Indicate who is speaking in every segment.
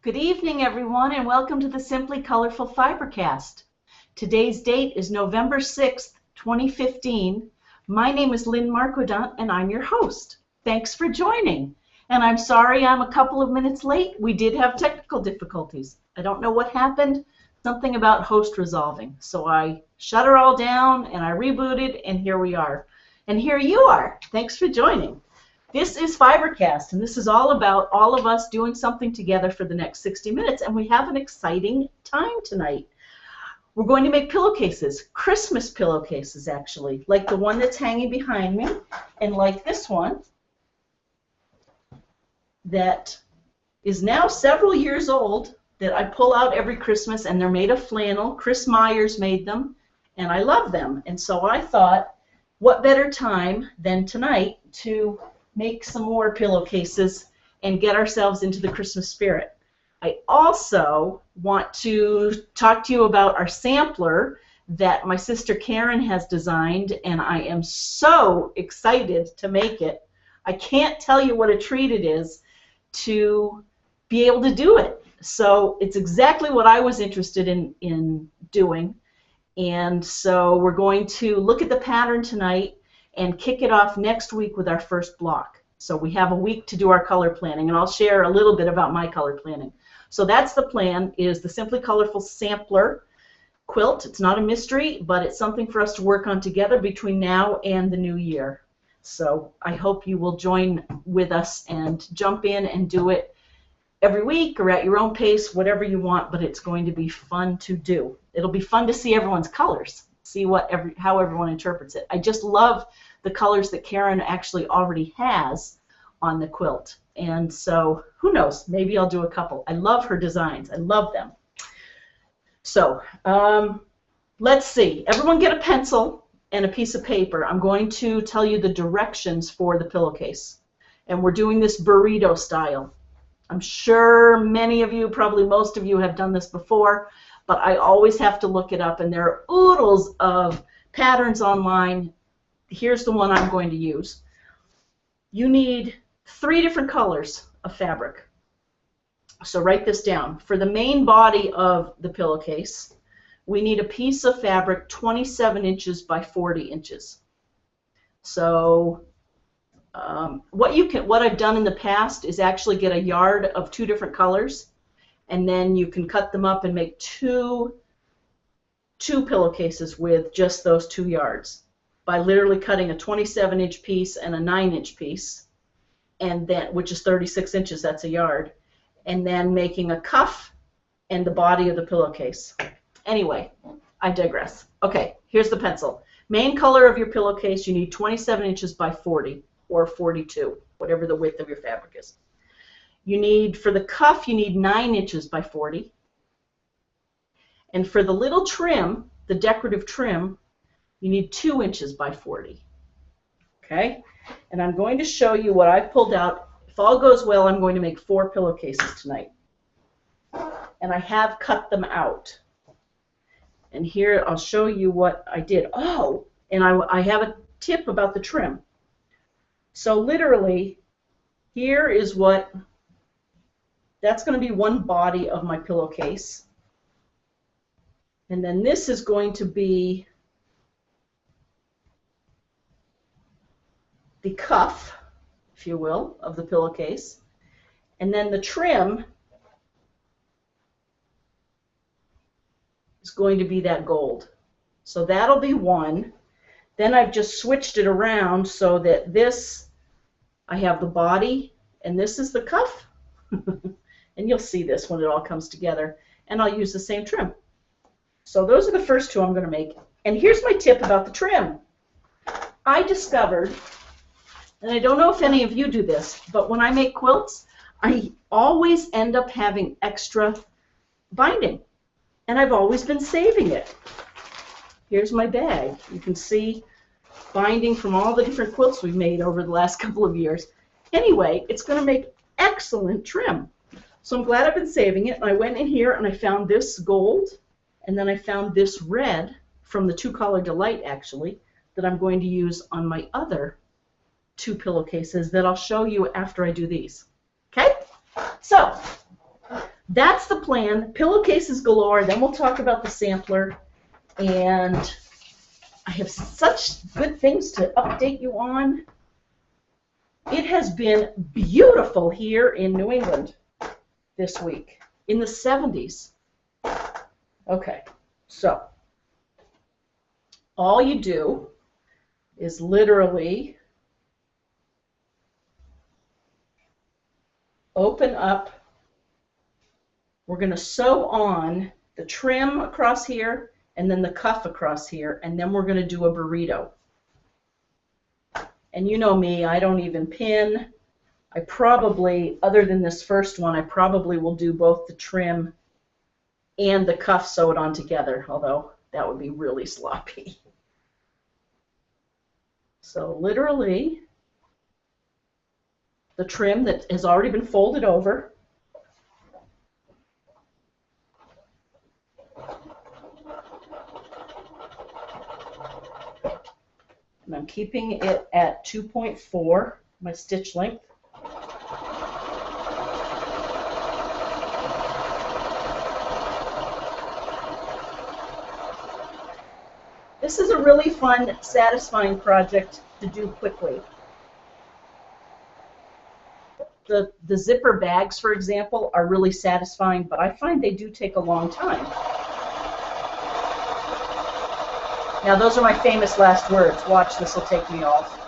Speaker 1: Good evening, everyone, and welcome to the Simply Colorful FiberCast. Today's date is November 6th, 2015. My name is Lynn and I'm your host. Thanks for joining. And I'm sorry I'm a couple of minutes late. We did have technical difficulties. I don't know what happened, something about host resolving. So I shut her all down and I rebooted, and here we are. And here you are. Thanks for joining. This is FiberCast, and this is all about all of us doing something together for the next 60 minutes, and we have an exciting time tonight. We're going to make pillowcases, Christmas pillowcases actually, like the one that's hanging behind me, and like this one that is now several years old that I pull out every Christmas, and they're made of flannel. Chris Myers made them, and I love them, and so I thought, what better time than tonight to make some more pillowcases and get ourselves into the Christmas spirit. I also want to talk to you about our sampler that my sister Karen has designed, and I am so excited to make it. I can't tell you what a treat it is to be able to do it. So it's exactly what I was interested in doing, and so we're going to look at the pattern tonight and kick it off next week with our first block. So we have a week to do our color planning, and I'll share a little bit about my color planning. So that's the plan, is the Simply Colorful Sampler Quilt. It's not a mystery, but it's something for us to work on together between now and the new year. So I hope you will join with us and jump in and do it every week or at your own pace, whatever you want, but it's going to be fun to do. It'll be fun to see everyone's colors, see how everyone interprets it. I just love the colors that Karen actually already has on the quilt. And so, who knows, maybe I'll do a couple. I love her designs. I love them. So, let's see. Everyone get a pencil and a piece of paper. I'm going to tell you the directions for the pillowcase. And we're doing this burrito style. I'm sure many of you, probably most of you, have done this before, but I always have to look it up, and there are oodles of patterns online. Here's the one I'm going to use. You need 3 different colors of fabric. So write this down. For the main body of the pillowcase, we need a piece of fabric 27 inches by 40 inches. So what I've done in the past is actually get a yard of 2 different colors, and then you can cut them up and make two pillowcases with just those 2 yards by literally cutting a 27-inch piece and a 9-inch piece, and then, which is 36 inches, that's a yard, and then making a cuff and the body of the pillowcase. Anyway, I digress. Okay, here's the pencil. Main color of your pillowcase, you need 27 inches by 40 or 42, whatever the width of your fabric is. You need, for the cuff, you need 9 inches by 40. And for the little trim, the decorative trim, you need 2 inches by 40. Okay? And I'm going to show you what I've pulled out. If all goes well, I'm going to make 4 pillowcases tonight. And I have cut them out. And here I'll show you what I did. Oh, and I have a tip about the trim. So literally, here is that's going to be one body of my pillowcase. And then this is going to be the cuff, if you will, of the pillowcase. And then the trim is going to be that gold. So that'll be one. Then I've just switched it around so that this, I have the body, and this is the cuff. And you'll see this when it all comes together. And I'll use the same trim. So those are the first 2 I'm going to make. And here's my tip about the trim. I discovered, and I don't know if any of you do this, but when I make quilts, I always end up having extra binding. And I've always been saving it. Here's my bag. You can see binding from all the different quilts we've made over the last couple of years. Anyway, it's going to make excellent trim. So I'm glad I've been saving it. And I went in here and I found this gold, and then I found this red from the 2 Color Delight, actually, that I'm going to use on my other 2 pillowcases that I'll show you after I do these. Okay? So that's the plan. Pillowcases galore. Then we'll talk about the sampler. And I have such good things to update you on. It has been beautiful here in New England this week, in the 70s. Okay, so all you do is literally open up. We're going to sew on the trim across here and then the cuff across here, and then we're going to do a burrito. And you know me, I don't even pin. I probably, other than this first one, I probably will do both the trim and the cuff sewed on together, although that would be really sloppy. So literally, the trim that has already been folded over. And I'm keeping it at 2.4, my stitch length. This is a really fun, satisfying project to do quickly. The zipper bags, for example, are really satisfying, but I find they do take a long time. Now, those are my famous last words. Watch, this will take me off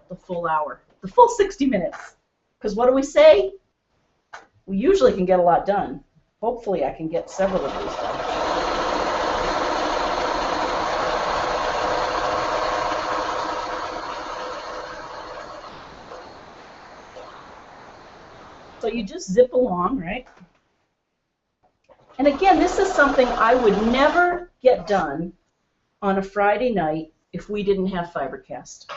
Speaker 1: the full hour, the full 60 minutes. Because what do we say? We usually can get a lot done. Hopefully, I can get several of these done. So you just zip along, right? And again, this is something I would never get done on a Friday night if we didn't have FiberCast.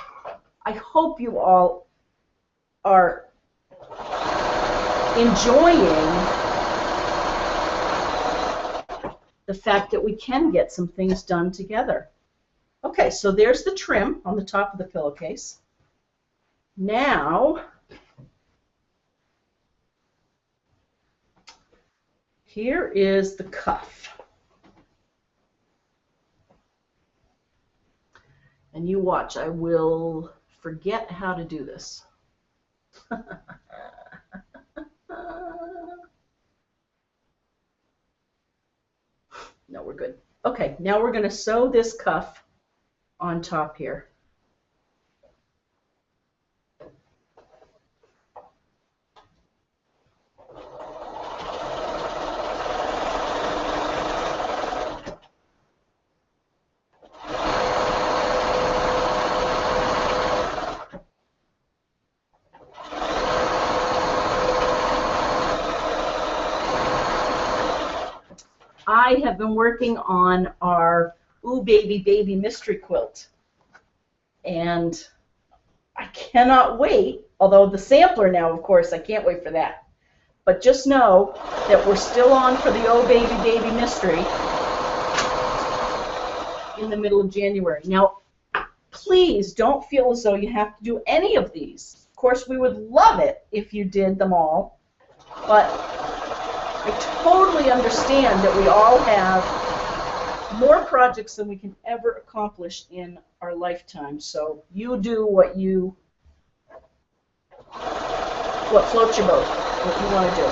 Speaker 1: I hope you all are enjoying the fact that we can get some things done together. Okay, so there's the trim on the top of the pillowcase. Now, here is the cuff. And you watch, I will forget how to do this. No, we're good. Okay, now we're going to sew this cuff on top here. I have been working on our Ooh Baby Baby mystery quilt, and I cannot wait, although the sampler now, of course, I can't wait for that. But just know that we're still on for the Oh Baby Baby mystery in the middle of January. Now, please don't feel as though you have to do any of these. Of course, we would love it if you did them all, but I totally understand that we all have more projects than we can ever accomplish in our lifetime. So you do what floats your boat, what you want to do.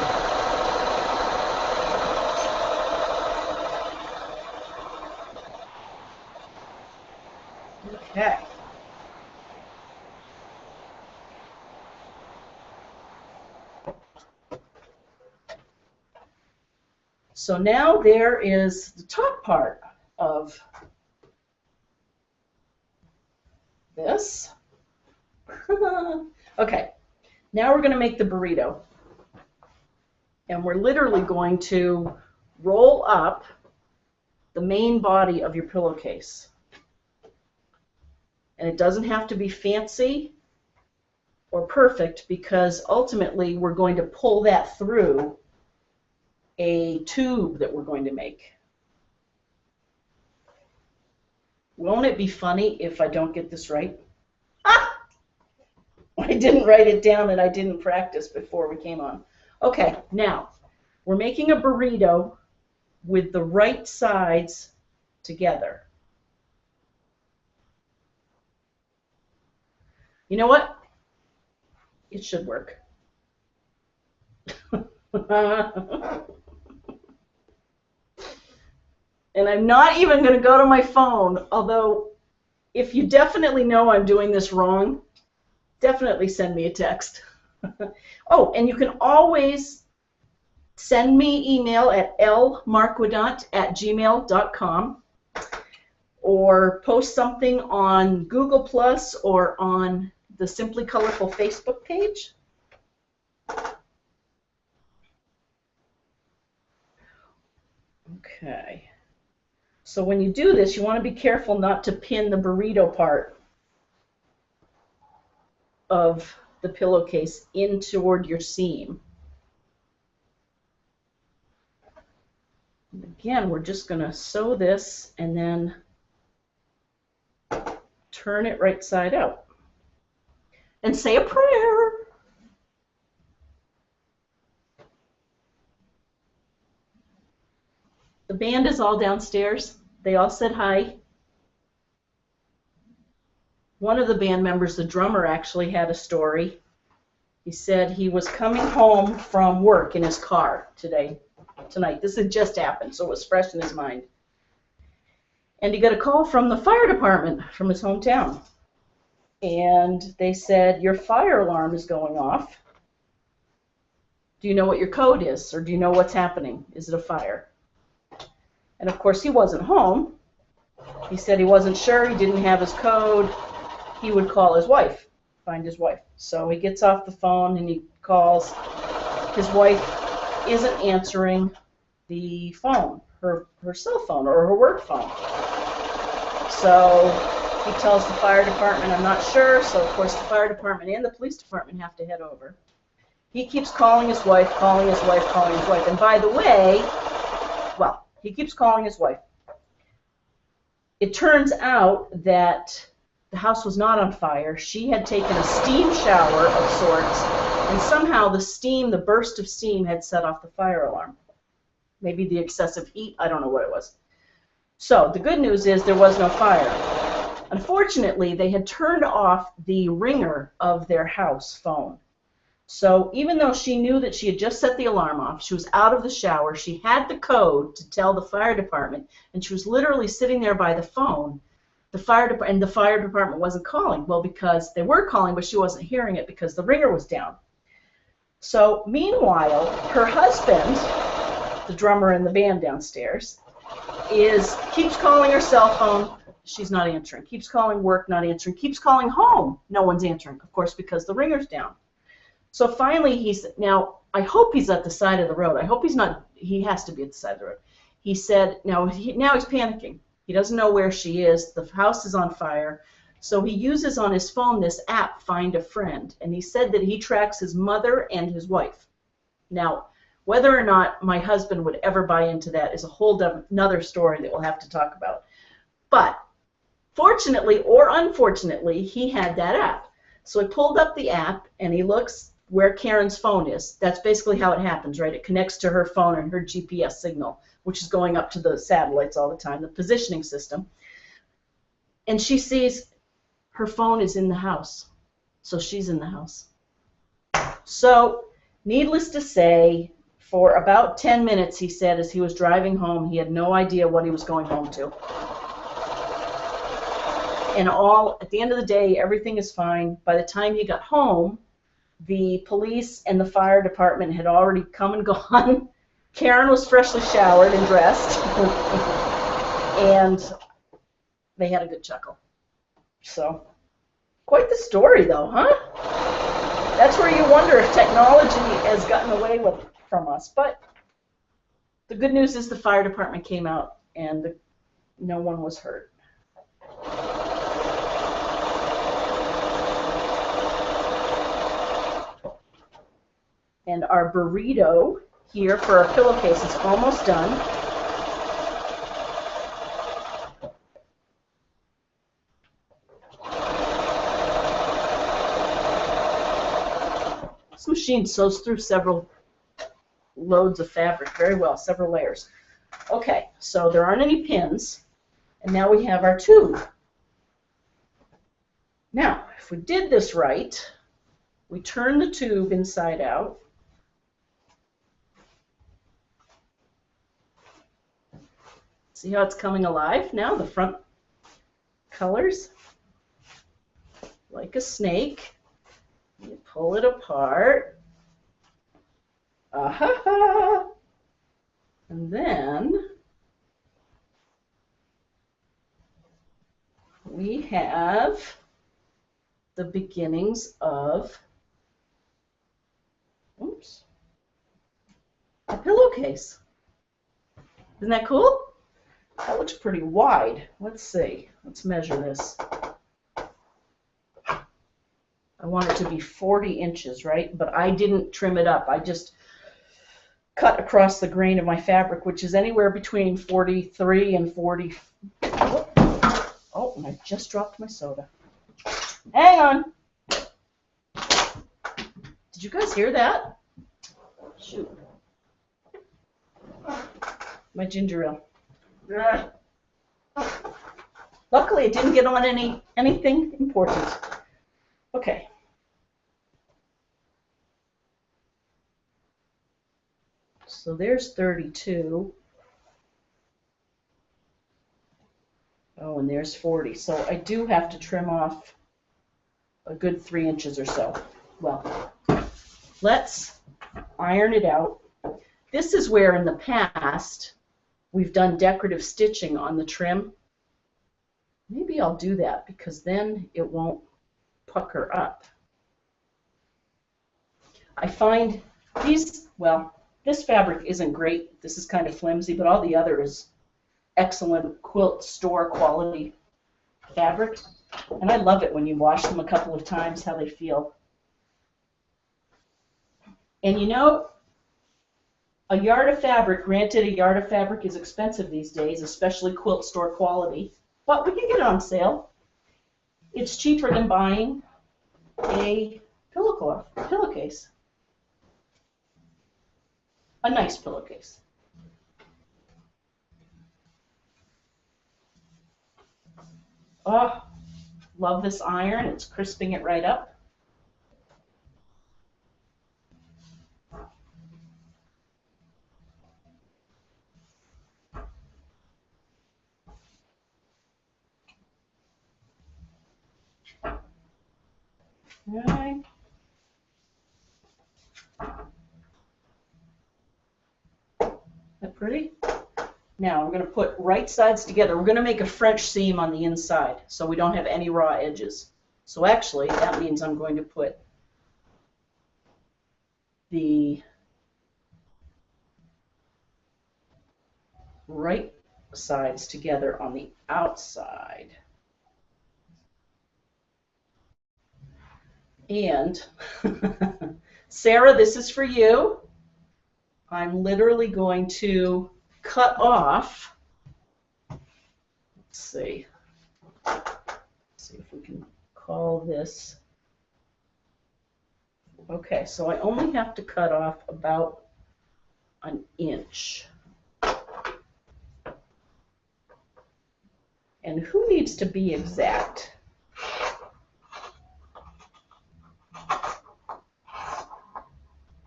Speaker 1: Okay. So now there is the top part of this. Okay, now we're going to make the burrito. And we're literally going to roll up the main body of your pillowcase. And it doesn't have to be fancy or perfect, because ultimately we're going to pull that through a tube that we're going to make. Won't it be funny if I don't get this right? Ah! I didn't write it down and I didn't practice before we came on. Okay, now We're making a burrito with the right sides together. You know what? It should work. And I'm not even going to go to my phone, although if you definitely know I'm doing this wrong, definitely send me a text. Oh, and you can always send me email at lmarquidant@gmail.com or post something on Google Plus or on the Simply Colorful Facebook page. Okay. So when you do this, you want to be careful not to pin the burrito part of the pillowcase in toward your seam. And again, we're just going to sew this and then turn it right side out. And say a prayer. The band is all downstairs. They all said hi. One of the band members, the drummer, actually had a story. He said he was coming home from work in his car tonight. This had just happened, so it was fresh in his mind. And he got a call from the fire department from his hometown. And they said, your fire alarm is going off. Do you know what your code is, or do you know what's happening? Is it a fire? And of course, he wasn't home. He said he wasn't sure, he didn't have his code. He would call his wife, find his wife. So he gets off the phone and he calls. His wife isn't answering the phone, her cell phone or her work phone. So he tells the fire department, I'm not sure. So of course the fire department and the police department have to head over. He keeps calling his wife, calling his wife, calling his wife. And by the way, well, he keeps calling his wife. It turns out that the house was not on fire. She had taken a steam shower of sorts, and somehow the burst of steam had set off the fire alarm. Maybe the excessive heat, I don't know what it was. So the good news is there was no fire. Unfortunately, they had turned off the ringer of their house phone. So even though she knew that she had just set the alarm off, she was out of the shower, she had the code to tell the fire department, and she was literally sitting there by the phone. The fire department wasn't calling. Well, because they were calling, but she wasn't hearing it because the ringer was down. So meanwhile, her husband, the drummer in the band downstairs, keeps calling her cell phone. She's not answering. Keeps calling work, not answering. Keeps calling home. No one's answering, of course, because the ringer's down. So finally, now I hope he's at the side of the road. I hope he's not. He has to be at the side of the road. He said now he's panicking. He doesn't know where she is. The house is on fire. So he uses on his phone this app, Find a Friend. And he said that he tracks his mother and his wife. Now, whether or not my husband would ever buy into that is a whole another story that we'll have to talk about. But fortunately or unfortunately, he had that app. So he pulled up the app and he looks where Karen's phone is. That's basically how it happens, right? It connects to her phone and her GPS signal, which is going up to the satellites all the time, the positioning system. And she sees her phone is in the house. So she's in the house. So needless to say, for about 10 minutes, he said, as he was driving home, he had no idea what he was going home to. And at the end of the day, everything is fine. By the time he got home, the police and the fire department had already come and gone. Karen was freshly showered and dressed, and they had a good chuckle. So, quite the story, though, huh? That's where you wonder if technology has gotten away from us. But the good news is the fire department came out, and no one was hurt. And our burrito here for our pillowcase is almost done. This machine sews through several loads of fabric very well, several layers. Okay, so there aren't any pins, and now we have our tube. Now, if we did this right, we turn the tube inside out. See how it's coming alive now, the front colors? Like a snake. You pull it apart. Ah-ha-ha! And then we have the beginnings of, oops, a pillowcase. Isn't that cool? That looks pretty wide. Let's see. Let's measure this. I want it to be 40 inches, right? But I didn't trim it up. I just cut across the grain of my fabric, which is anywhere between 43 and 40. Oh, and I just dropped my soda. Hang on. Did you guys hear that? Shoot. My ginger ale. Luckily, it didn't get on anything important. Okay. So there's 32. Oh, and there's 40. So I do have to trim off a good 3 inches or so. Well, let's iron it out. This is where in the past we've done decorative stitching on the trim. Maybe I'll do that because then it won't pucker up. I find these, well, this fabric isn't great. This is kind of flimsy, but all the other is excellent quilt store quality fabric. And I love it when you wash them a couple of times, how they feel. And you know, a yard of fabric, granted a yard of fabric is expensive these days, especially quilt store quality, but we can get it on sale. It's cheaper than buying a pillowcase. A nice pillowcase. Oh, love this iron. It's crisping it right up. Right. That pretty? Now I'm going to put right sides together. We're going to make a French seam on the inside so we don't have any raw edges. So actually that means I'm going to put the right sides together on the outside. And Sarah, this is for you. I'm literally going to cut off, let's see if we can call this, okay, so I only have to cut off about an inch. And who needs to be exact?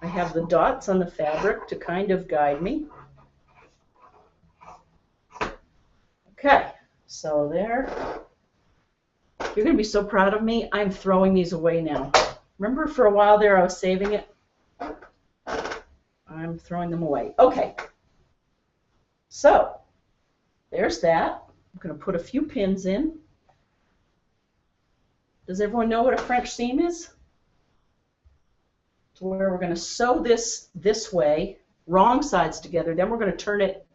Speaker 1: I have the dots on the fabric to kind of guide me. Okay, so there. You're going to be so proud of me. I'm throwing these away now. Remember for a while there I was saving it? I'm throwing them away. Okay, so there's that. I'm going to put a few pins in. Does everyone know what a French seam is? So where we're going to sew this way, wrong sides together, then we're going to turn it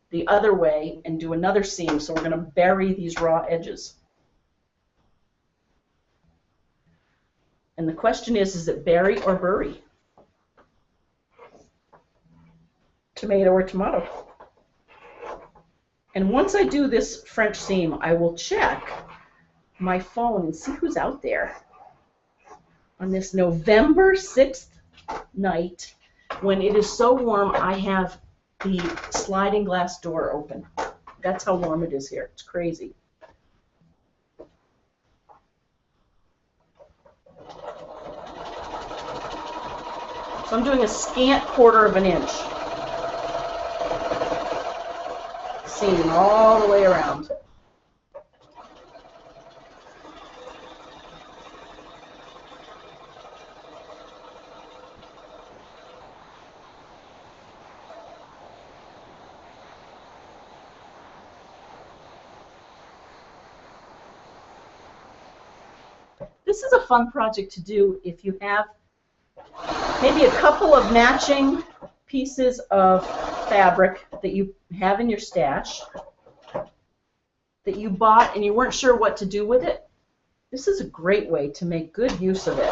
Speaker 1: the other way and do another seam. So we're going to bury these raw edges. And the question is it bury or bury? Tomato or tomato? And once I do this French seam, I will check my phone and see who's out there on this November 6th night when it is so warm, I have the sliding glass door open. That's how warm it is here. It's crazy. So I'm doing a scant 1/4 of an inch seam all the way around. This is a fun project to do if you have maybe a couple of matching pieces of fabric that you have in your stash that you bought and you weren't sure what to do with it. This is a great way to make good use of it.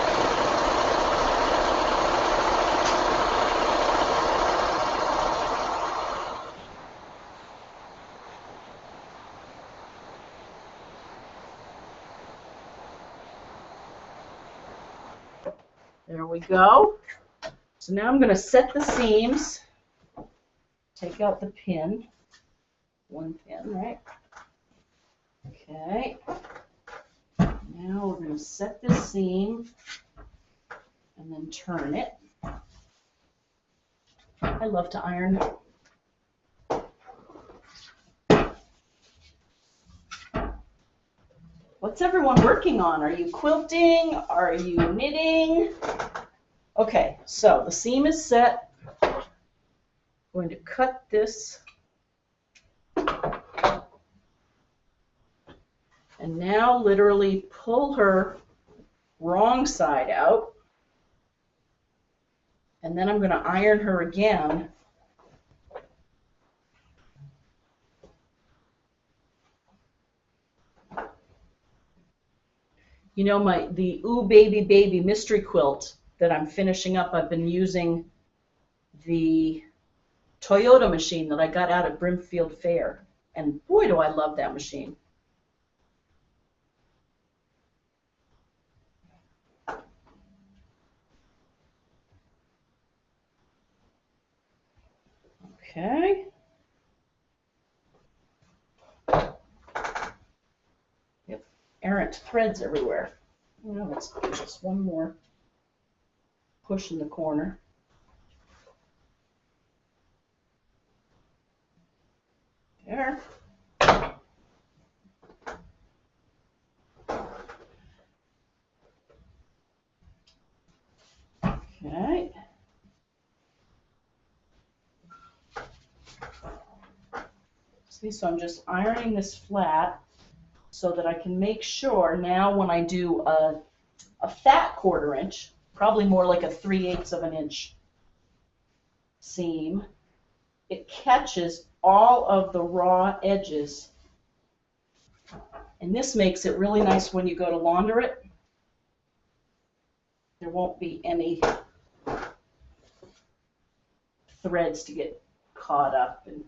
Speaker 1: There we go. So now I'm going to set the seams. Take out the pin. One pin, right? Okay. Now we're going to set this seam and then turn it. I love to iron. What's everyone working on? Are you quilting? Are you knitting? Okay, so the seam is set. I'm going to cut this. And now literally pull her wrong side out. And then I'm going to iron her again. You know, the Ooh Baby Baby mystery quilt that I'm finishing up, I've been using the Toyota machine that I got out at Brimfield Fair. And boy, do I love that machine. Okay. Yep, errant threads everywhere. Now let's do just one more push in the corner. There. Okay. See, so I'm just ironing this flat so that I can make sure now when I do a fat 1/4 inch, probably more like a 3/8 of an inch seam, it catches all of the raw edges. And this makes it really nice when you go to launder it. There won't be any threads to get caught up and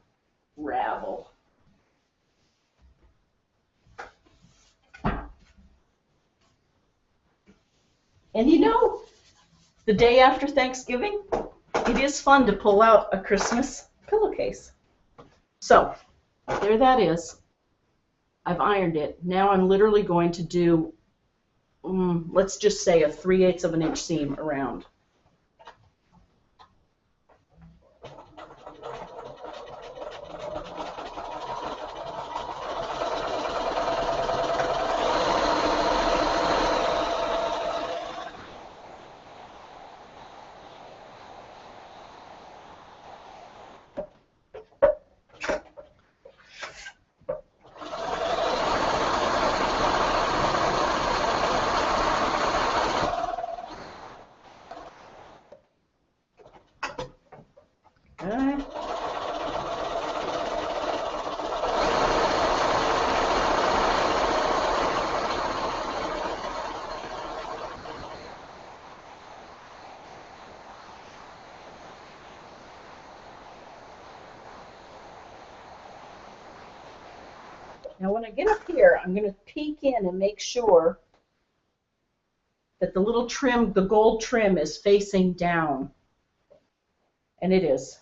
Speaker 1: ravel. And you know, the day after Thanksgiving, it is fun to pull out a Christmas pillowcase. So, there that is. I've ironed it. Now I'm literally going to do, let's just say a 3/8 of an inch seam around. Okay. Now when I get up here, I'm going to peek in and make sure that the little trim, the gold trim, is facing down. And it is.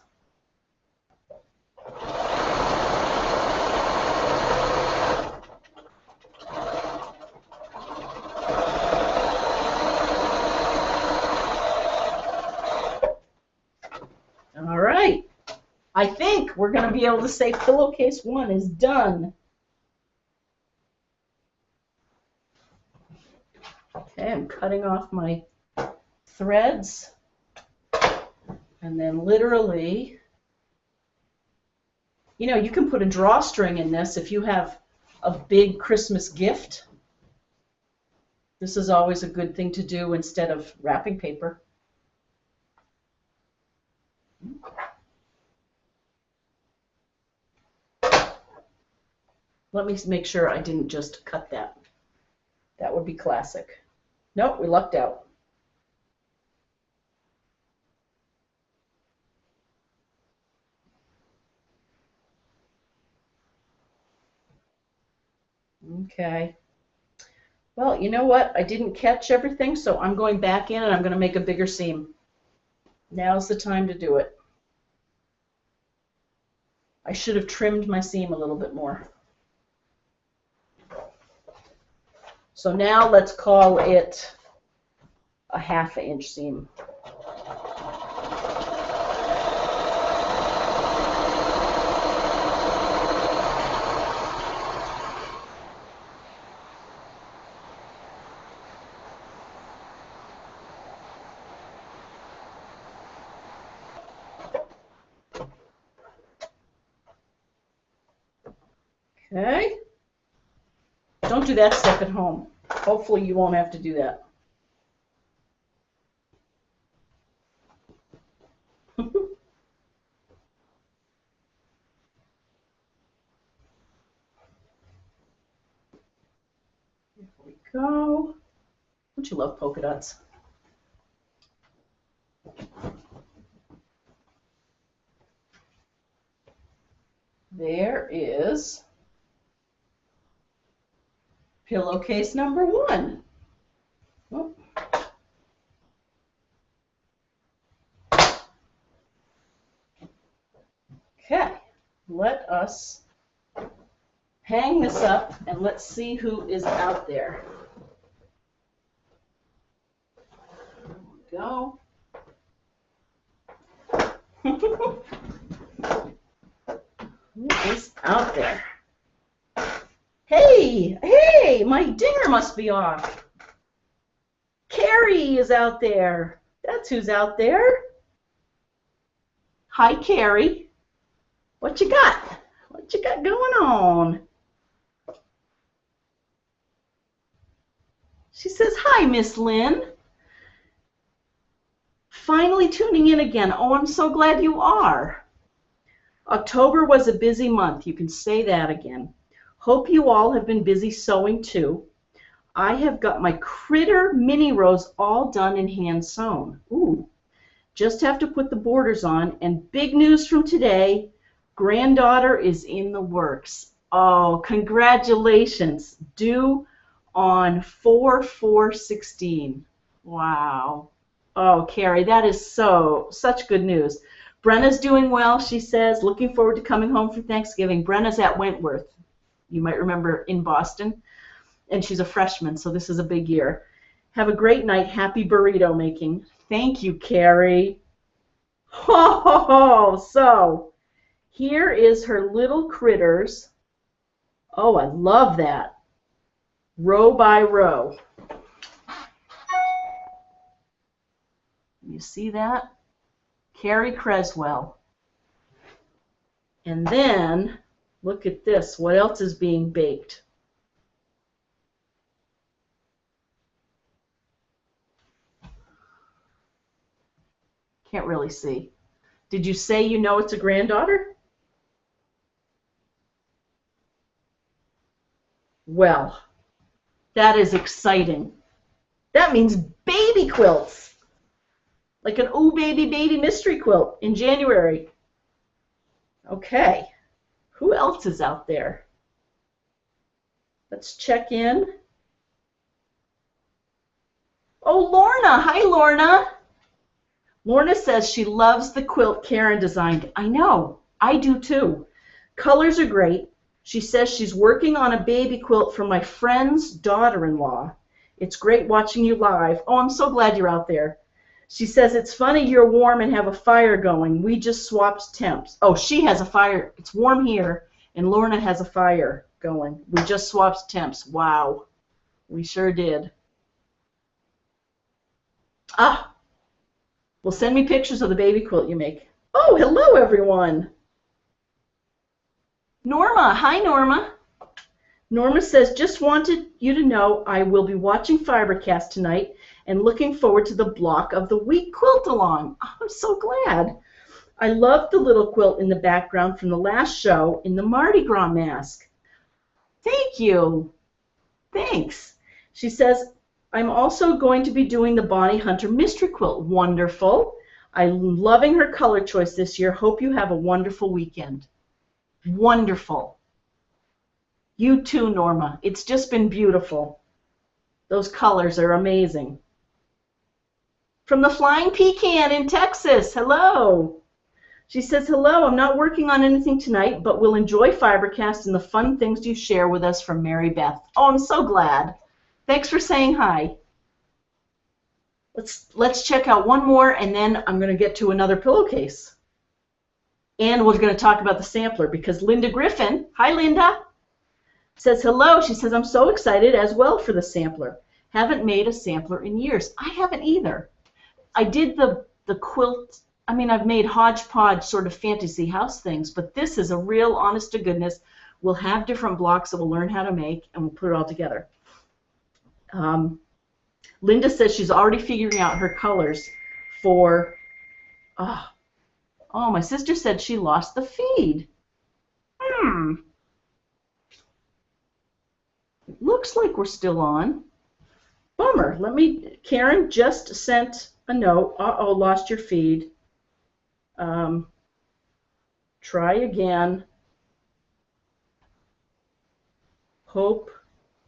Speaker 1: All right. I think we're going to be able to say pillowcase 1 is done. Okay, I'm cutting off my threads. And then literally, you know, you can put a drawstring in this if you have a big Christmas gift. This is always a good thing to do instead of wrapping paper. Let me make sure I didn't just cut that. That would be classic. Nope, we lucked out. Okay. Well, you know what? I didn't catch everything, so I'm going back in and I'm going to make a bigger seam. Now's the time to do it. I should have trimmed my seam a little bit more. So now let's call it a 1/2 inch seam. Okay. Don't do that step at home. Hopefully you won't have to do that. Here we go. Don't you love polka dots? There is pillowcase number 1. Oh. Okay, let us hang this up and let's see who is out there. There we go. Who is out there? Hey, hey, my dinger must be off. Carrie is out there. That's who's out there. Hi, Carrie. What you got? What you got going on? She says, hi, Miss Lynn. Finally tuning in again. Oh, I'm so glad you are. October was a busy month. You can say that again. Hope you all have been busy sewing too. I have got my critter mini rows all done and hand sewn. Ooh. Just have to put the borders on, and big news from today, granddaughter is in the works. Oh, congratulations. Due on 4/4/16. Wow. Oh, Carrie, that is such good news. Brenna's doing well, she says. Looking forward to coming home for Thanksgiving. Brenna's at Wentworth. You might remember in Boston. And she's a freshman, so this is a big year. Have a great night. Happy burrito making. Thank you, Carrie. Ho, ho, ho. So here is her little critters. Oh, I love that. Row by row. You see that? Carrie Creswell. And then, look at this. What else is being baked? Can't really see. Did you say you know it's a granddaughter? Well, that is exciting. That means baby quilts. Like an ooh baby baby mystery quilt in January. Okay. Who else is out there? Let's check in. Oh, Lorna. Hi, Lorna. Lorna says she loves the quilt Karen designed. I know, I do too. Colors are great. She says she's working on a baby quilt for my friend's daughter-in-law. It's great watching you live. Oh, I'm so glad you're out there. She says it's funny you're warm and have a fire going. We just swapped temps. Oh, she has a fire. It's warm here, and Lorna has a fire going. We just swapped temps. Wow. We sure did. Ah, well, send me pictures of the baby quilt you make. Oh, hello, everyone. Norma. Hi, Norma. Norma says, just wanted you to know I will be watching FiberCast tonight and looking forward to the block of the week quilt along. Oh, I'm so glad. I love the little quilt in the background from the last show in the Mardi Gras mask. Thank you. Thanks. She says, I'm also going to be doing the Bonnie Hunter mystery quilt. Wonderful. I'm loving her color choice this year. Hope you have a wonderful weekend. Wonderful. You too, Norma. It's just been beautiful. Those colors are amazing. From the Flying Pecan in Texas, hello. She says, hello, I'm not working on anything tonight, but will enjoy FiberCast and the fun things you share with us from Mary Beth. Oh, I'm so glad. Thanks for saying hi. Let's check out one more, and then I'm going to get to another pillowcase. And we're going to talk about the sampler, because Linda Griffin, hi Linda, says hello. She says, I'm so excited as well for the sampler. Haven't made a sampler in years. I haven't either. I did the quilt. I mean, I've made hodgepodge sort of fantasy house things, but this is a real honest to goodness. We'll have different blocks that we'll learn how to make, and we'll put it all together. Linda says she's already figuring out her colors for, oh, my sister said she lost the feed. It looks like we're still on. Bummer. Karen just sent a note. Uh-oh, lost your feed. Try again. Hope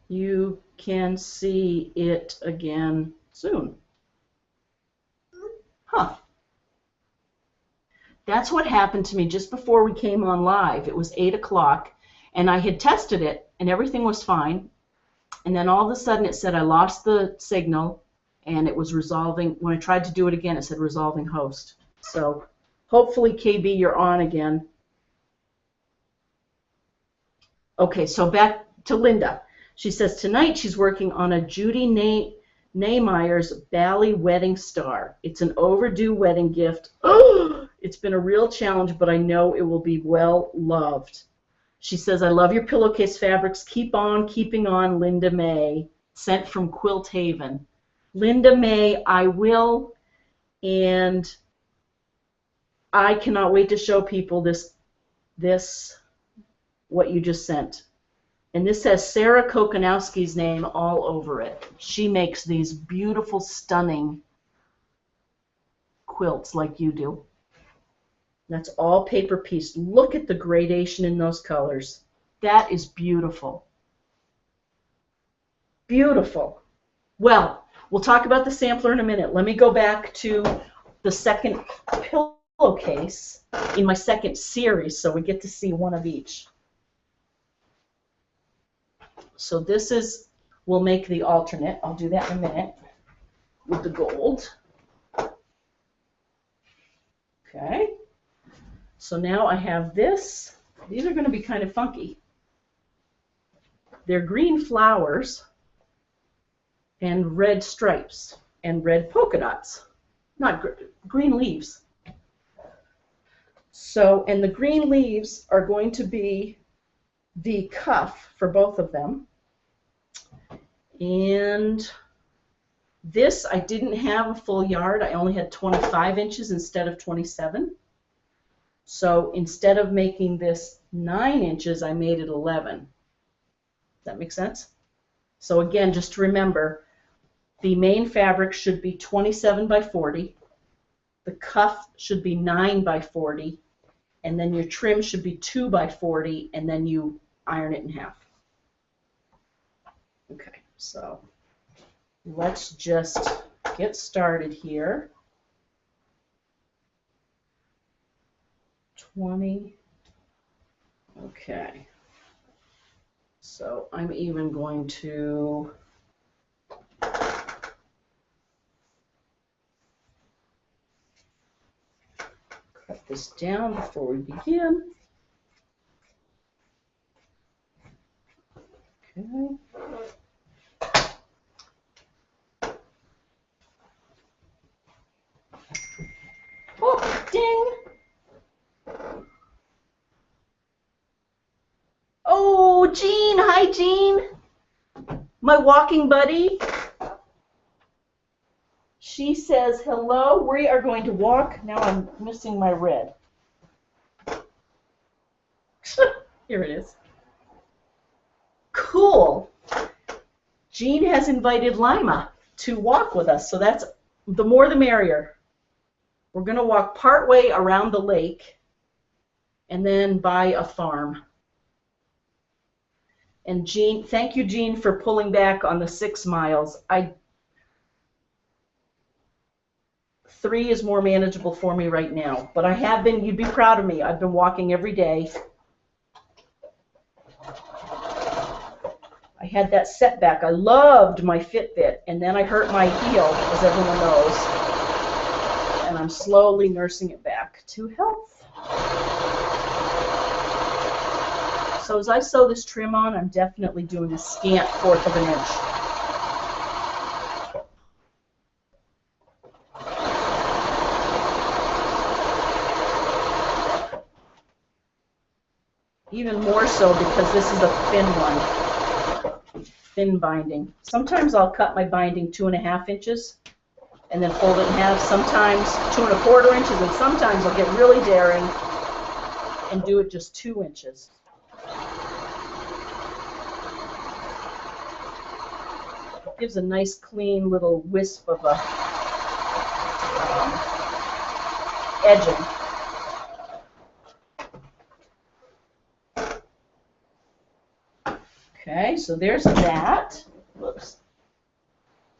Speaker 1: you can see it again soon. Huh. That's what happened to me just before we came on live. It was 8 o'clock, and I had tested it, and everything was fine. And then all of a sudden it said I lost the signal, and it was resolving. When I tried to do it again, it said resolving host. So hopefully, KB, you're on again. Okay, so back to Linda. She says tonight she's working on a Judy Naymeyer's Bally Wedding Star. It's an overdue wedding gift. Oh, it's been a real challenge, but I know it will be well loved. She says, I love your pillowcase fabrics. Keep on keeping on, Linda May. Sent from Quilt Haven. Linda May, I will, and I cannot wait to show people this what you just sent. And this has Sarah Kokonowski's name all over it. She makes these beautiful, stunning quilts like you do. That's all paper piece. Look at the gradation in those colors. That is beautiful. Beautiful. Well, we'll talk about the sampler in a minute. Let me go back to the second pillowcase in my second series so we get to see one of each. So this is, we'll make the alternate. I'll do that in a minute with the gold. Okay. So now I have this. These are going to be kind of funky. They're green flowers and red stripes and red polka dots. Not green leaves. So, and the green leaves are going to be the cuff for both of them. And this, I didn't have a full yard. I only had 25 inches instead of 27. So instead of making this 9 inches, I made it 11. Does that make sense? So again, just to remember, the main fabric should be 27 by 40. The cuff should be 9 by 40. And then your trim should be 2 by 40, and then you iron it in half. Okay, so let's just get started here. 20. Okay. So I'm even going to cut this down before we begin. Okay. Oh, ding. Oh, Jean. Hi, Jean. My walking buddy. She says, hello, we are going to walk. Now I'm missing my red. Here it is. Cool. Jean has invited Lima to walk with us, so that's the more the merrier. We're going to walk partway around the lake and then by a farm. And Jean, thank you, Jean, for pulling back on the 6 miles. 3 is more manageable for me right now. But I have been, you'd be proud of me, I've been walking every day. I had that setback. I loved my Fitbit, and then I hurt my heel, as everyone knows. And I'm slowly nursing it back to health. So as I sew this trim on, I'm definitely doing a scant 1/4 of an inch. Even more so because this is a thin one, thin binding. Sometimes I'll cut my binding 2½ inches and then fold it in half. Sometimes 2¼ inches, and sometimes I'll get really daring and do it just 2 inches. It gives a nice clean little wisp of a edging. Okay, so there's that. Whoops.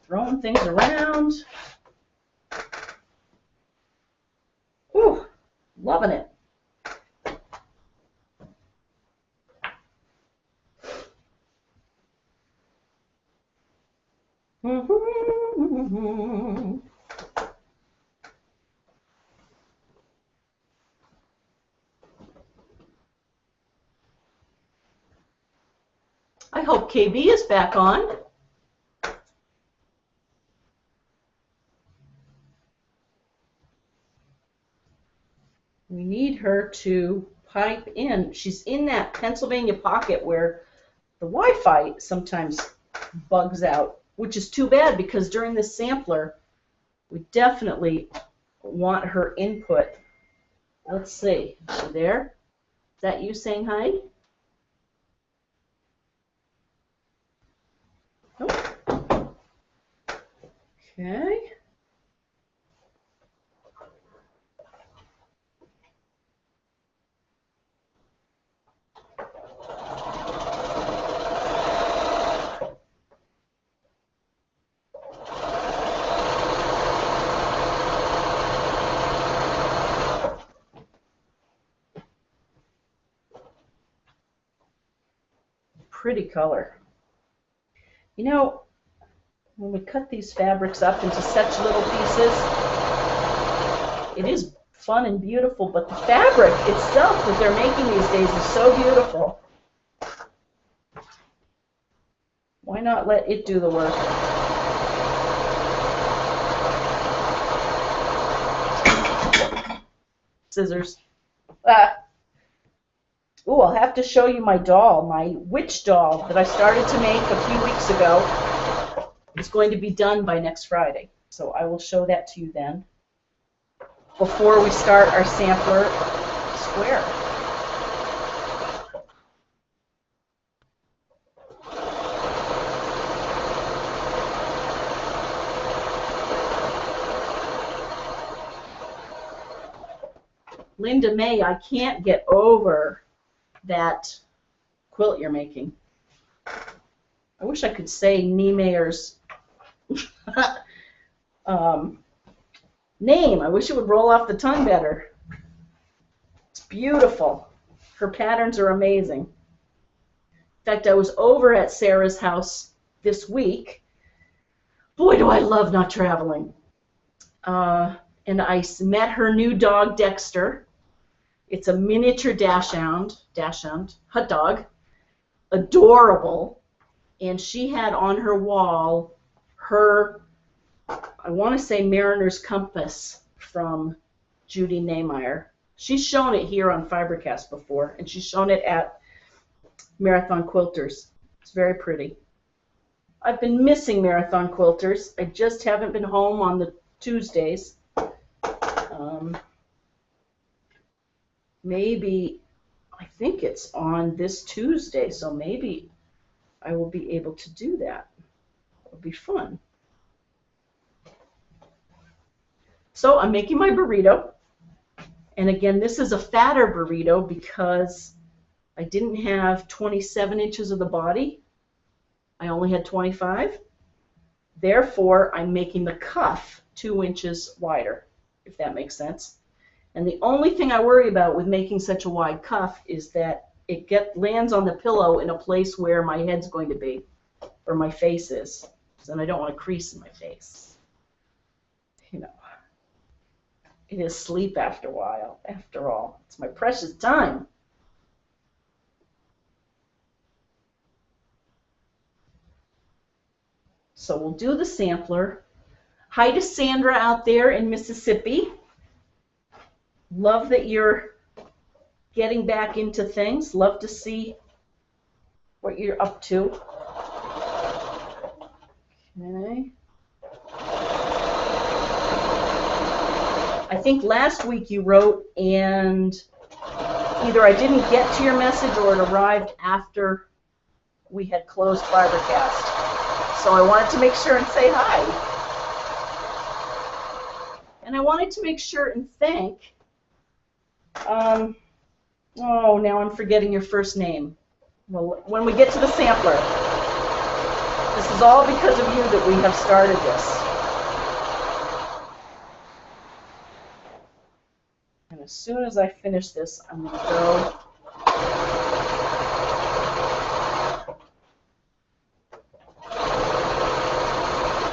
Speaker 1: Throwing things around. Ooh, loving it. I hope KB is back on. We need her to pipe in. She's in that Pennsylvania pocket where the Wi-Fi sometimes bugs out, which is too bad because during this sampler, we definitely want her input. Let's see. Is she there? Is that you saying hi? Oh. Okay. Pretty color. You know, when we cut these fabrics up into such little pieces, it is fun and beautiful, but the fabric itself that they're making these days is so beautiful. Why not let it do the work? Scissors. Ah. Ooh, I'll have to show you my doll, my witch doll that I started to make a few weeks ago. It's going to be done by next Friday, so I will show that to you then before we start our sampler square. Linda May, I can't get over that quilt you're making. I wish I could say Niemeyer's name. I wish it would roll off the tongue better. It's beautiful. Her patterns are amazing. In fact, I was over at Sarah's house this week. Boy, do I love not traveling. And I met her new dog, Dexter. It's a miniature dachshund, hot dog, adorable. And she had on her wall her, I want to say, Mariner's Compass from Judy Nehmeyer. She's shown it here on FiberCast before, and she's shown it at Marathon Quilters. It's very pretty. I've been missing Marathon Quilters. I just haven't been home on the Tuesdays. Maybe, I think it's on this Tuesday, so maybe I will be able to do that. It'll be fun. So I'm making my burrito. And again, this is a fatter burrito because I didn't have 27 inches of the body. I only had 25. Therefore, I'm making the cuff 2 inches wider, if that makes sense. And the only thing I worry about with making such a wide cuff is that it lands on the pillow in a place where my head's going to be, or my face is. And I don't want a crease in my face. You know, it is sleep after a while, after all. It's my precious time. So we'll do the sampler. Hi to Sandra out there in Mississippi. Love that you're getting back into things. Love to see what you're up to. Okay. I think last week you wrote and either I didn't get to your message or it arrived after we had closed FiberCast. So I wanted to make sure and say hi. And I wanted to make sure and thank oh, now I'm forgetting your first name. Well, when we get to the sampler, this is all because of you that we have started this. And as soon as I finish this, I'm going to go.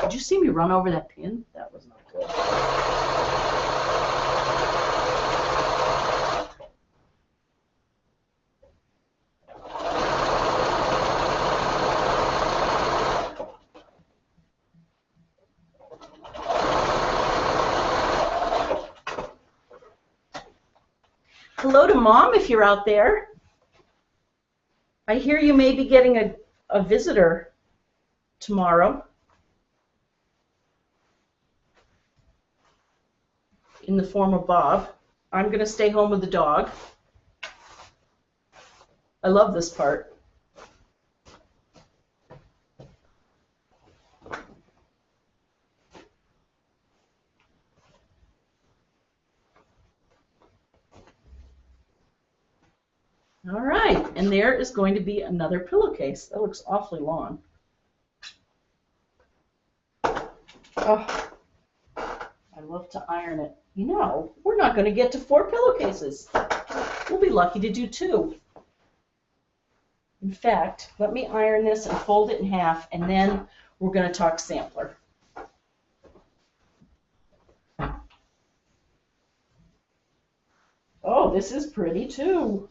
Speaker 1: Did you see me run over that pin? That was not good. Hello to Mom if you're out there. I hear you may be getting a visitor tomorrow in the form of Bob. I'm going to stay home with the dog. I love this part. All right, and there is going to be another pillowcase. That looks awfully long. Oh, I love to iron it. You know, we're not going to get to 4 pillowcases. We'll be lucky to do 2. In fact, let me iron this and fold it in half, and then we're going to talk sampler. Oh, this is pretty too.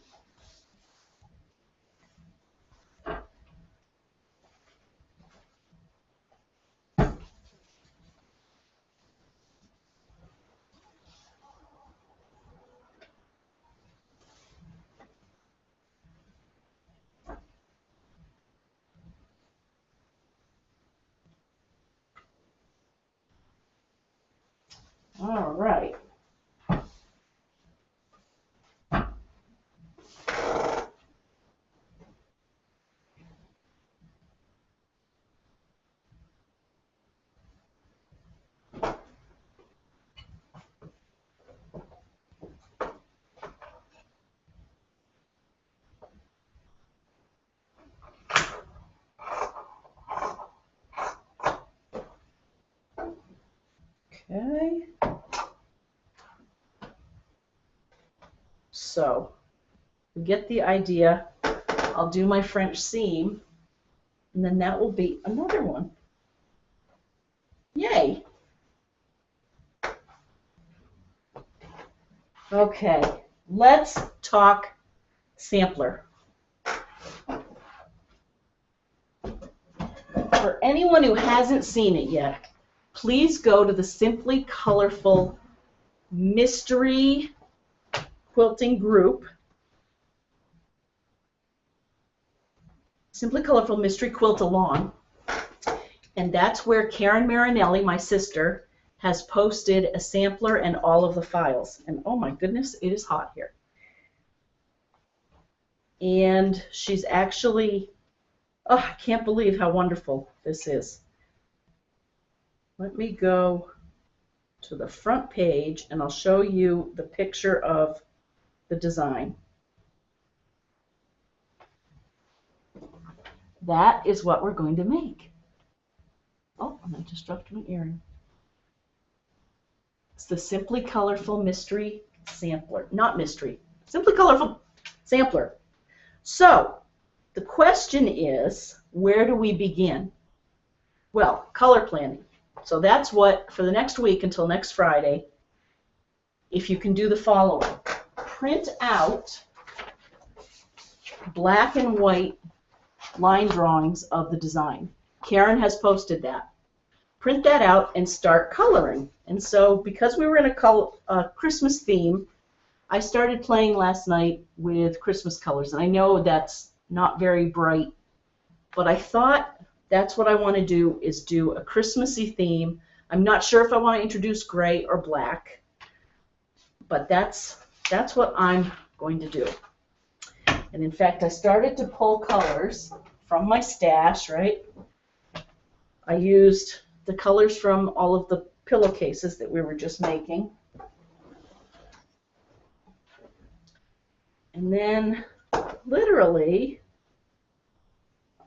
Speaker 1: All right. Okay. So So you get the idea. I'll do my French seam, and then that will be another one. Yay! Okay, let's talk sampler. For anyone who hasn't seen it yet, please go to the Simply Colorful Mystery Quilting group. Simply Colorful Mystery Quilt Along. And that's where Karen Marinelli, my sister, has posted a sampler and all of the files. And oh my goodness, it is hot here. And she's actually, oh, I can't believe how wonderful this is. Let me go to the front page and I'll show you the picture of the design. That is what we're going to make. Oh, and I just dropped my earring. It's the Simply Colorful Mystery Sampler. Not mystery. Simply Colorful Sampler. So, the question is, where do we begin? Well, color planning. So that's what, for the next week until next Friday, if you can do the following. Print out black and white line drawings of the design. Karen has posted that. Print that out and start coloring. And so because we were in a Christmas theme, I started playing last night with Christmas colors. And I know that's not very bright, but I thought that's what I want to do, is do a Christmassy theme. I'm not sure if I want to introduce gray or black, but that's what I'm going to do. And in fact, I started to pull colors from my stash, right? I used the colors from all of the pillowcases that we were just making. And then, literally,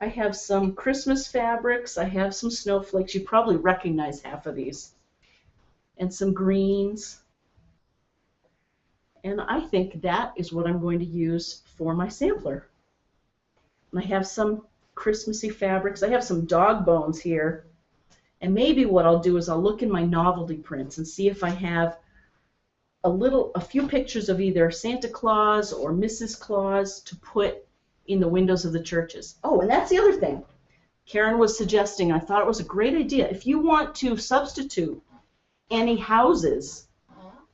Speaker 1: I have some Christmas fabrics. I have some snowflakes. You probably recognize half of these. And some greens. And I think that is what I'm going to use for my sampler. And I have some Christmassy fabrics. I have some dog bones here. And maybe what I'll do is I'll look in my novelty prints and see if I have a few pictures of either Santa Claus or Mrs. Claus to put in the windows of the churches. Oh, and that's the other thing Karen was suggesting. I thought it was a great idea. If you want to substitute any houses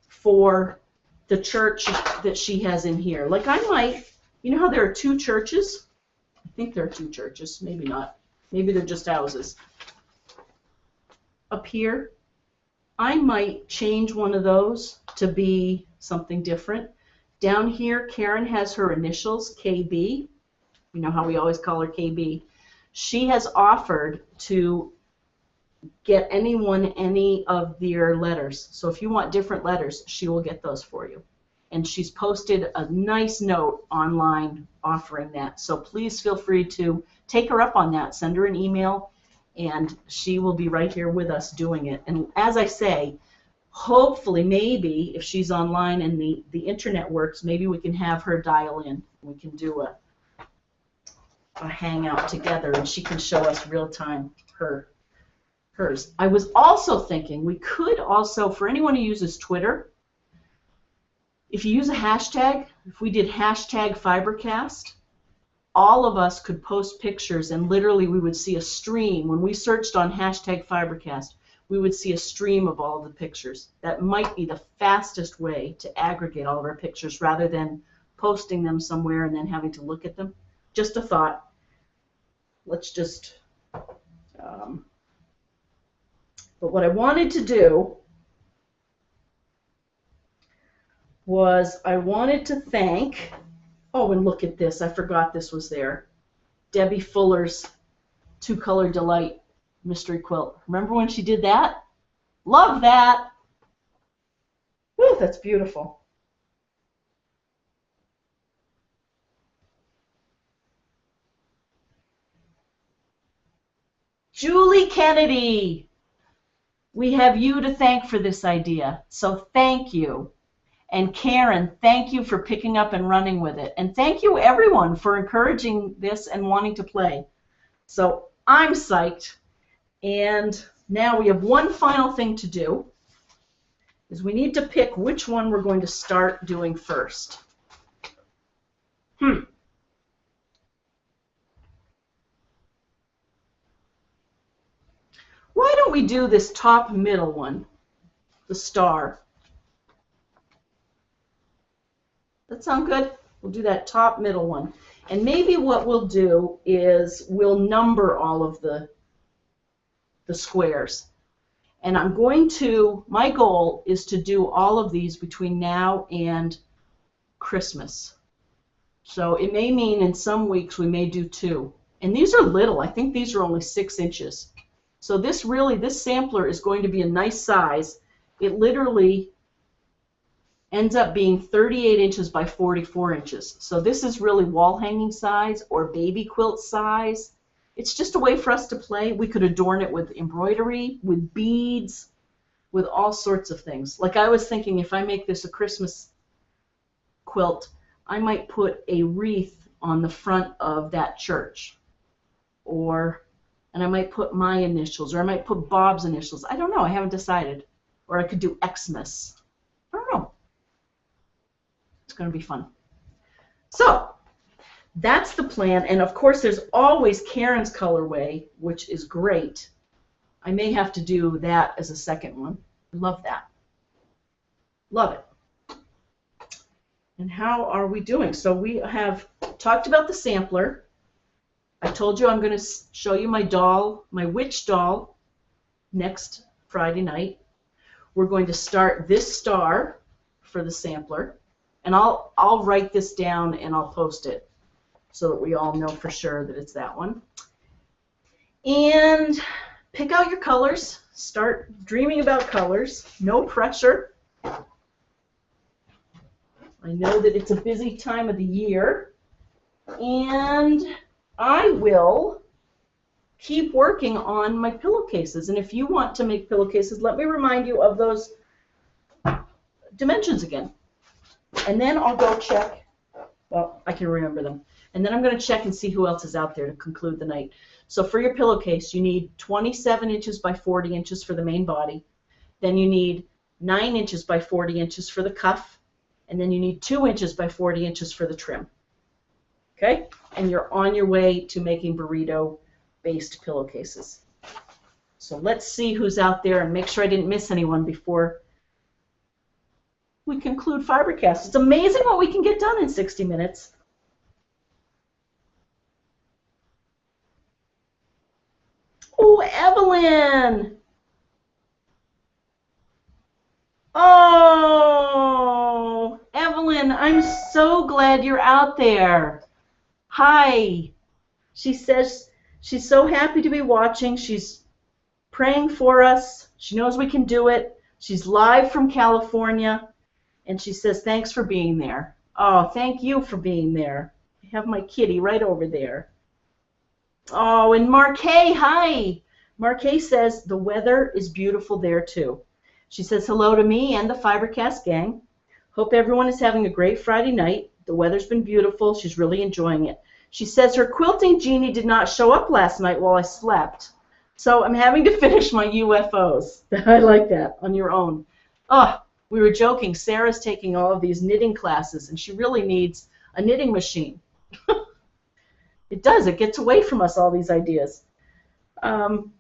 Speaker 1: for the church that she has in here, like I might, you know how there are two churches? I think there are two churches, maybe not. Maybe they're just houses. Up here, I might change one of those to be something different. Down here, Karen has her initials, KB. You know how we always call her KB. She has offered to get anyone any of their letters. So if you want different letters, she will get those for you. And she's posted a nice note online offering that. So please feel free to take her up on that. Send her an email, and she will be right here with us doing it. And as I say, hopefully, maybe, if she's online and the internet works, maybe we can have her dial in. We can do a hangout together, and she can show us real-time hers. I was also thinking we could also, for anyone who uses Twitter, if you use a hashtag, if we did hashtag FiberCast, all of us could post pictures, and literally we would see a stream. When we searched on hashtag FiberCast, we would see a stream of all of the pictures. That might be the fastest way to aggregate all of our pictures rather than posting them somewhere and then having to look at them. Just a thought. Let's just... but what I wanted to do was I wanted to thank... Oh, and look at this. I forgot this was there. Debbie Fuller's Two Color Delight Mystery Quilt. Remember when she did that? Love that. Woo, that's beautiful. Julie Kennedy, we have you to thank for this idea. So thank you. And Karen, thank you for picking up and running with it. And thank you everyone for encouraging this and wanting to play. So I'm psyched. And now we have one final thing to do, is we need to pick which one we're going to start doing first. Why don't we do this top middle one, the star? That sound good? We'll do that top middle one. And maybe what we'll do is we'll number all of the squares. And I'm going to, my goal is to do all of these between now and Christmas. So it may mean in some weeks we may do 2. And these are little. I think these are only 6 inches. So this sampler is going to be a nice size. It literally ends up being 38 inches by 44 inches. So this is really wall hanging size or baby quilt size. It's just a way for us to play. We could adorn it with embroidery, with beads, with all sorts of things. Like I was thinking, if I make this a Christmas quilt, I might put a wreath on the front of that church. And I might put my initials, or I might put Bob's initials. I don't know. I haven't decided. Or I could do Xmas. I don't know. It's going to be fun. So that's the plan. And of course, there's always Karen's colorway, which is great. I may have to do that as a second one. Love that. Love it. And how are we doing? So we have talked about the sampler. I told you I'm going to show you my doll, my witch doll, next Friday night. We're going to start this star for the sampler. And I'll write this down and I'll post it so that we all know for sure that it's that one. And pick out your colors. Start dreaming about colors. No pressure. I know that it's a busy time of the year. And I will keep working on my pillowcases. And if you want to make pillowcases, let me remind you of those dimensions again. And then I'll go check. Well, I can remember them. And then I'm going to check and see who else is out there to conclude the night. So for your pillowcase, you need 27 inches by 40 inches for the main body. Then you need 9 inches by 40 inches for the cuff. And then you need 2 inches by 40 inches for the trim. Okay? And you're on your way to making burrito-based pillowcases. So let's see who's out there and make sure I didn't miss anyone before we conclude FiberCast. It's amazing what we can get done in 60 minutes. Oh, Evelyn! Oh, Evelyn, I'm so glad you're out there. Hi. She says she's so happy to be watching. She's praying for us. She knows we can do it. She's live from California. And she says, thanks for being there. Oh, thank you for being there. I have my kitty right over there. Oh, and Marquet, hi. Marquet says, the weather is beautiful there too. She says hello to me and the FiberCast gang. Hope everyone is having a great Friday night. The weather's been beautiful. She's really enjoying it. She says her quilting genie did not show up last night while I slept. So I'm having to finish my UFOs. I like that, on your own. Oh, we were joking. Sarah's taking all of these knitting classes, and she really needs a knitting machine. It does. It gets away from us, all these ideas. I'm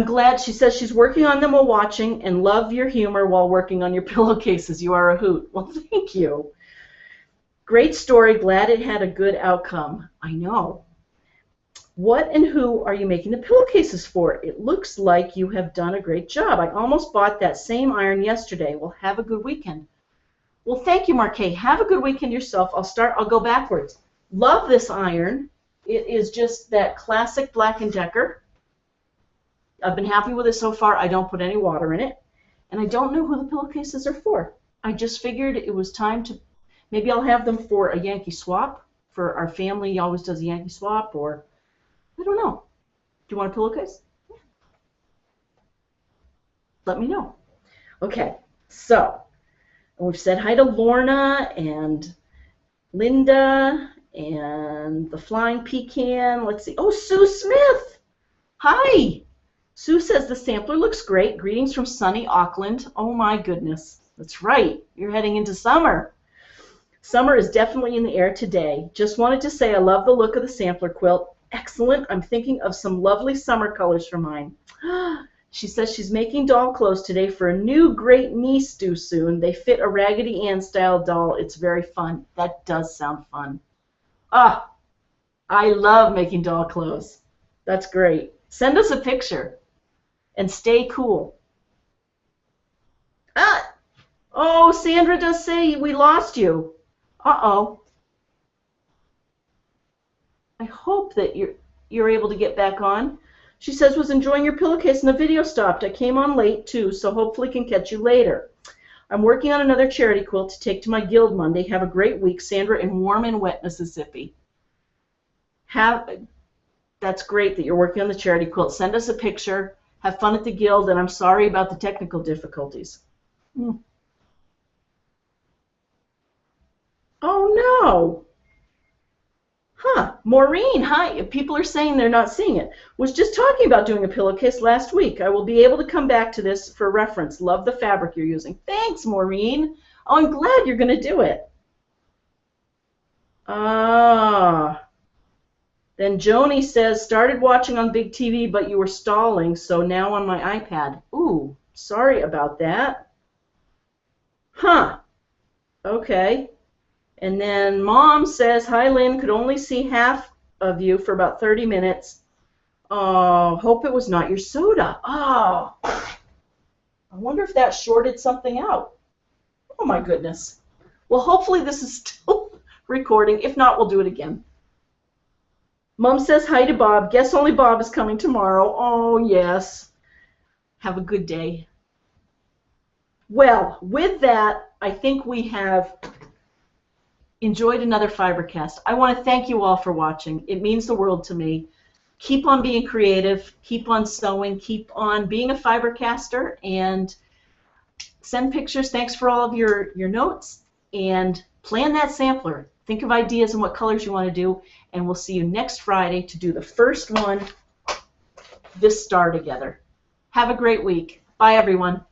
Speaker 1: glad. She says she's working on them while watching and love your humor while working on your pillowcases. You are a hoot. Well, thank you. Great story. Glad it had a good outcome. I know. What and who are you making the pillowcases for? It looks like you have done a great job. I almost bought that same iron yesterday. Well, have a good weekend. Well, thank you, Marquet. Have a good weekend yourself. I'll go backwards. Love this iron. It is just that classic Black & Decker. I've been happy with it so far. I don't put any water in it. And I don't know who the pillowcases are for. I just figured it was time to, maybe I'll have them for a Yankee swap. For our family always does a Yankee swap, or I don't know. Do you want a pillowcase? Let me know. Okay, so And we've said hi to Lorna and Linda and the Flying Pecan. Let's see. Oh, Sue Smith. Hi. Sue says the sampler looks great. Greetings from sunny Auckland. Oh my goodness. That's right. You're heading into summer. Summer is definitely in the air today. Just wanted to say I love the look of the sampler quilt. Excellent. I'm thinking of some lovely summer colors for mine. She says she's making doll clothes today for a new great niece due soon. They fit a Raggedy Ann style doll. It's very fun. That does sound fun. Ah, I love making doll clothes. That's great. Send us a picture. And stay cool. Ah! Oh, Sandra does say we lost you. Uh-oh. I hope that you're able to get back on. She says, was enjoying your pillowcase and the video stopped. I came on late too, so hopefully can catch you later. I'm working on another charity quilt to take to my guild Monday. Have a great week, Sandra, in warm and wet Mississippi. That's great that you're working on the charity quilt. Send us a picture. Have fun at the guild, and I'm sorry about the technical difficulties. Oh, no. Huh. Maureen, hi. People are saying they're not seeing it. Was just talking about doing a pillowcase last week. I will be able to come back to this for reference. Love the fabric you're using. Thanks, Maureen. Oh, I'm glad you're going to do it. Then Joni says, started watching on big TV, but you were stalling, so now on my iPad. Ooh, sorry about that. Huh. Okay. And then Mom says, hi, Lynn, could only see half of you for about 30 minutes. Oh, hope it was not your soda. Oh, I wonder if that shorted something out. Oh, my goodness. Well, hopefully this is still recording. If not, we'll do it again. Mom says hi to Bob. Guess only Bob is coming tomorrow. Oh, yes. Have a good day. Well, with that, I think we have enjoyed another FiberCast. I want to thank you all for watching. It means the world to me. Keep on being creative. Keep on sewing. Keep on being a FiberCaster. And send pictures. Thanks for all of your notes. And plan that sampler. Think of ideas and what colors you want to do. And we'll see you next Friday to do the first one, this star together. Have a great week. Bye, everyone.